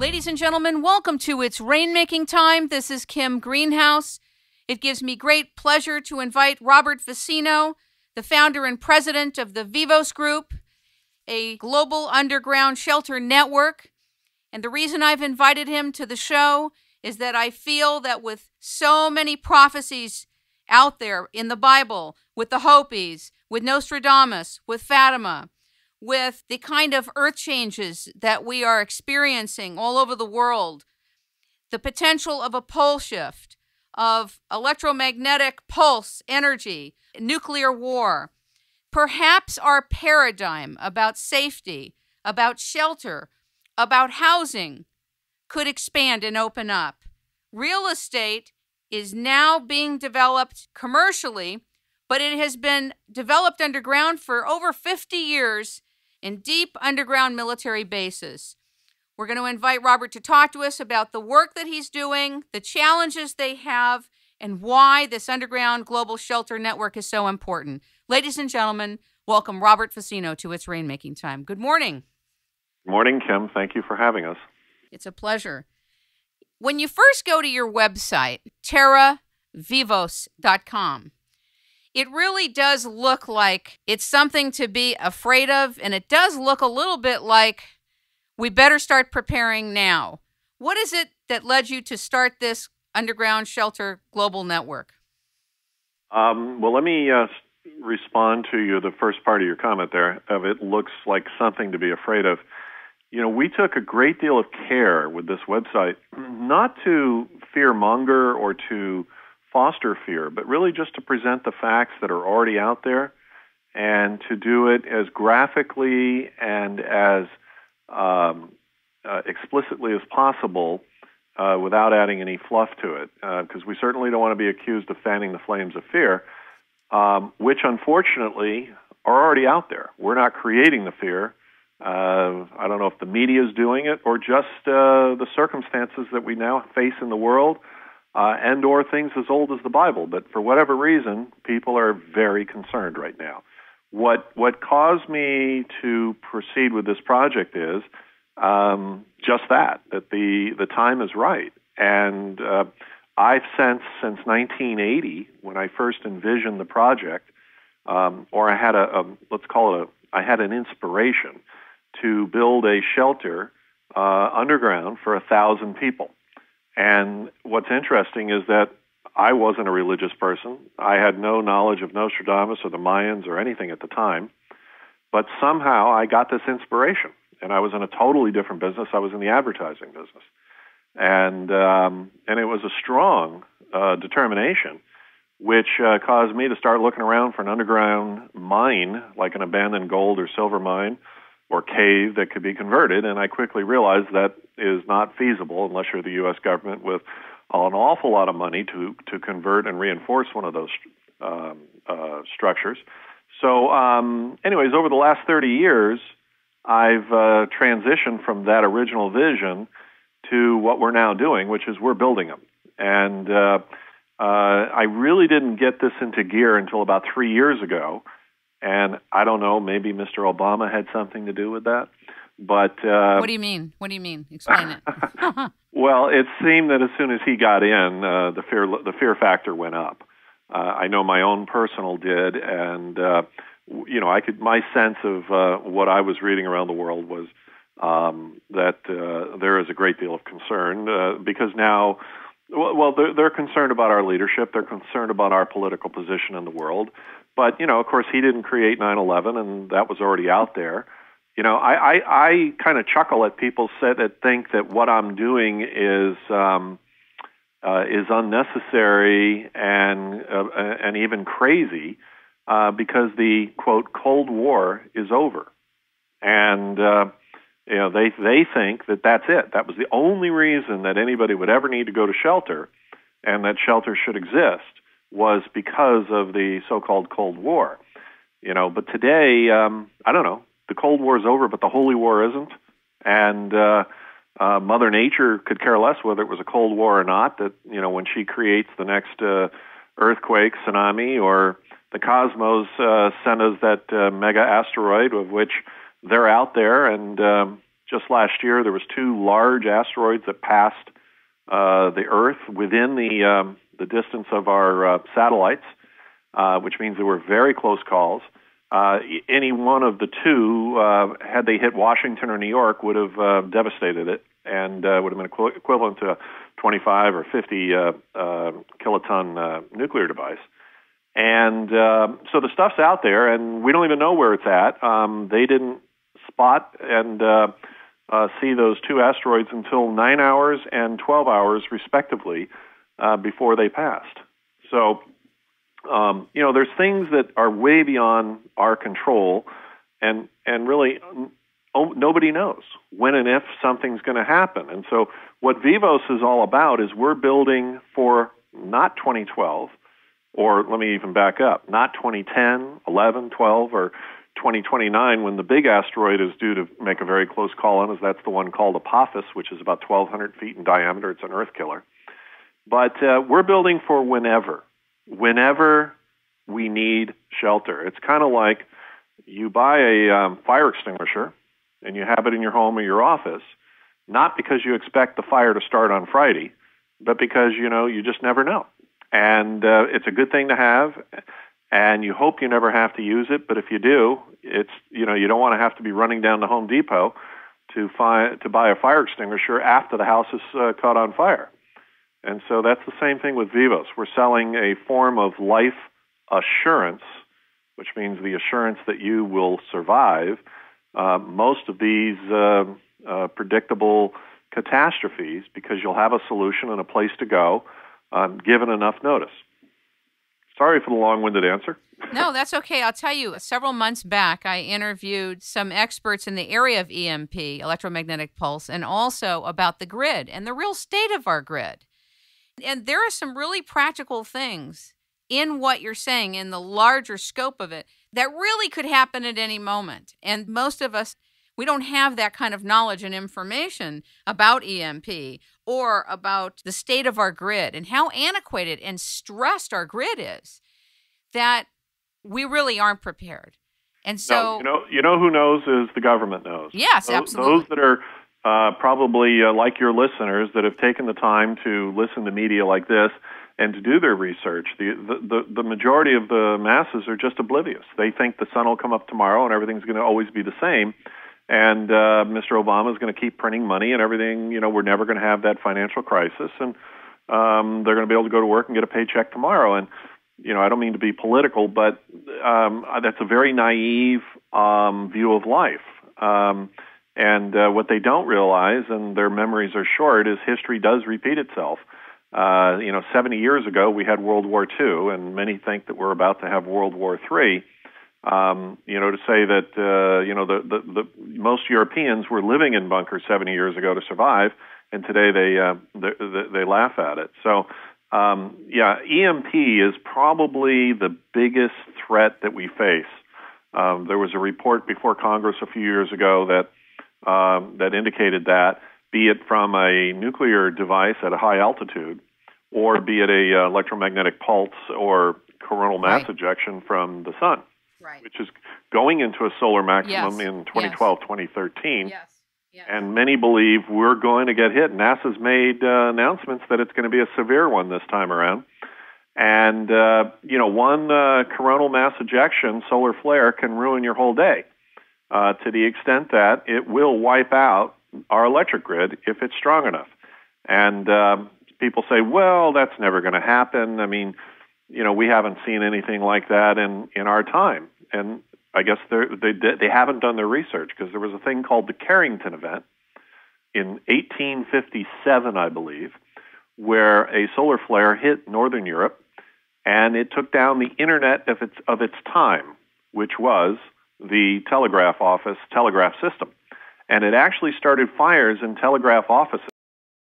Ladies and gentlemen, welcome to It's Rainmaking Time. This is Kim Greenhouse. It gives me great pleasure to invite Robert Vicino, the founder and president of the Vivos Group, a global underground shelter network. And the reason I've invited him to the show is that I feel that with so many prophecies out there in the Bible, with the Hopis, with Nostradamus, with Fatima, with the kind of earth changes that we are experiencing all over the world, the potential of a pole shift, of electromagnetic pulse energy, nuclear war, perhaps our paradigm about safety, about shelter, about housing could expand and open up. Real estate is now being developed commercially, but it has been developed underground for over 50 years in deep underground military bases. We're going to invite Robert to talk to us about the work that he's doing, the challenges they have, and why this underground global shelter network is so important. Ladies and gentlemen, welcome Robert Vicino to It's Rainmaking Time. Good morning. Good morning, Kim. Thank you for having us. It's a pleasure. When you first go to your website, terravivos.com, it really does look like it's something to be afraid of, and it does look a little bit like we better start preparing now. What is it that led you to start this underground shelter global network? Well, let me respond to you, the first part of your comment there, of it looks like something to be afraid of. You know, we took a great deal of care with this website, not to fearmonger or to foster fear, but really just to present the facts that are already out there and to do it as graphically and as explicitly as possible without adding any fluff to it, because we certainly don't want to be accused of fanning the flames of fear, which unfortunately are already out there. We're not creating the fear. I don't know if the media is doing it or just the circumstances that we now face in the world, and or things as old as the Bible. But for whatever reason, people are very concerned right now. What caused me to proceed with this project is just that the time is right. And I've sensed since 1980, when I first envisioned the project, or I had I had an inspiration to build a shelter underground for 1,000 people. And what's interesting is that I wasn't a religious person. I had no knowledge of Nostradamus or the Mayans or anything at the time. But somehow I got this inspiration. And I was in a totally different business. I was in the advertising business. And it was a strong determination, which caused me to start looking around for an underground mine, like an abandoned gold or silver mine or cave that could be converted. And I quickly realized that is not feasible unless you're the U.S. government with an awful lot of money to convert and reinforce one of those structures. So anyways, over the last 30 years, I've transitioned from that original vision to what we're now doing, which is we're building them. And I really didn't get this into gear until about 3 years ago. And I don't know, maybe Mr. Obama had something to do with that. But what do you mean? What do you mean? Explain it. Well, it seemed that as soon as he got in, the fear factor went up. I know my own personal did, and my sense of what I was reading around the world was that there is a great deal of concern because now, they're concerned about our leadership, they're concerned about our political position in the world. But of course, he didn't create 9/11, and that was already out there. I kind of chuckle at people that think that what I'm doing is unnecessary and even crazy because the quote Cold War is over, and they think that that's it. That was the only reason that anybody would ever need to go to shelter, and that shelter should exist was because of the so-called Cold War. But today, I don't know. The Cold War is over, but the Holy War isn't. And Mother Nature could care less whether it was a Cold War or not, that, when she creates the next earthquake, tsunami, or the cosmos send us that mega asteroid of which they're out there and just last year, there was 2 large asteroids that passed the Earth within the distance of our satellites, which means they were very close calls. Any one of the 2, had they hit Washington or New York, would have devastated it, and would have been equivalent to a 25 or 50 kiloton nuclear device. And so the stuff's out there, and we don't even know where it's at. They didn't spot and see those 2 asteroids until 9 hours and 12 hours, respectively, before they passed. So, there's things that are way beyond our control, and really nobody knows when and if something's going to happen. And so what Vivos is all about is we're building for not 2012, or let me even back up, not 2010, 11, 12, or 2029 when the big asteroid is due to make a very close call on us. That's the one called Apophis, which is about 1,200 feet in diameter. It's an Earth killer. But we're building for whenever we need shelter. It's kind of like you buy a fire extinguisher and you have it in your home or your office, not because you expect the fire to start on Friday, but because, you just never know. And it's a good thing to have, and you hope you never have to use it, but if you do, it's, you don't want to have to be running down to Home Depot to buy a fire extinguisher after the house is caught on fire. And so that's the same thing with Vivos. We're selling a form of life assurance, which means the assurance that you will survive most of these predictable catastrophes, because you'll have a solution and a place to go given enough notice. Sorry for the long-winded answer. No, that's okay. I'll tell you, several months back, I interviewed some experts in the area of EMP, electromagnetic pulse, and also about the grid and the real state of our grid. And there are some really practical things in what you're saying, in the larger scope of it, that really could happen at any moment. And most of us, we don't have that kind of knowledge and information about EMP or about the state of our grid and how antiquated and stressed our grid is, that we really aren't prepared. And so, you know who knows is the government knows. Yes, absolutely. Those that are probably like your listeners that have taken the time to listen to media like this and to do their research. The majority of the masses are just oblivious. They think the sun will come up tomorrow and everything's going to always be the same. And Mr. Obama is going to keep printing money and everything. We're never going to have that financial crisis, and they're going to be able to go to work and get a paycheck tomorrow. And I don't mean to be political, but that's a very naive view of life. And what they don't realize, and their memories are short, is history does repeat itself. 70 years ago we had World War II, and many think that we're about to have World War III. To say that the most Europeans were living in bunkers 70 years ago to survive, and today they laugh at it. So, EMP is probably the biggest threat that we face. There was a report before Congress a few years ago that indicated that, be it from a nuclear device at a high altitude, or be it a electromagnetic pulse or coronal mass ejection from the sun. Right. Which is going into a solar maximum in 2012, 2013. Yes. Yes. And many believe we're going to get hit. NASA's made announcements that it's going to be a severe one this time around. And, one coronal mass ejection, solar flare, can ruin your whole day to the extent that it will wipe out our electric grid if it's strong enough. And people say, well, that's never going to happen. I mean, we haven't seen anything like that in our time. And I guess they haven't done their research, because there was a thing called the Carrington event in 1857, I believe, where a solar flare hit northern Europe, and it took down the internet of its time, which was the telegraph system. And it actually started fires in telegraph offices.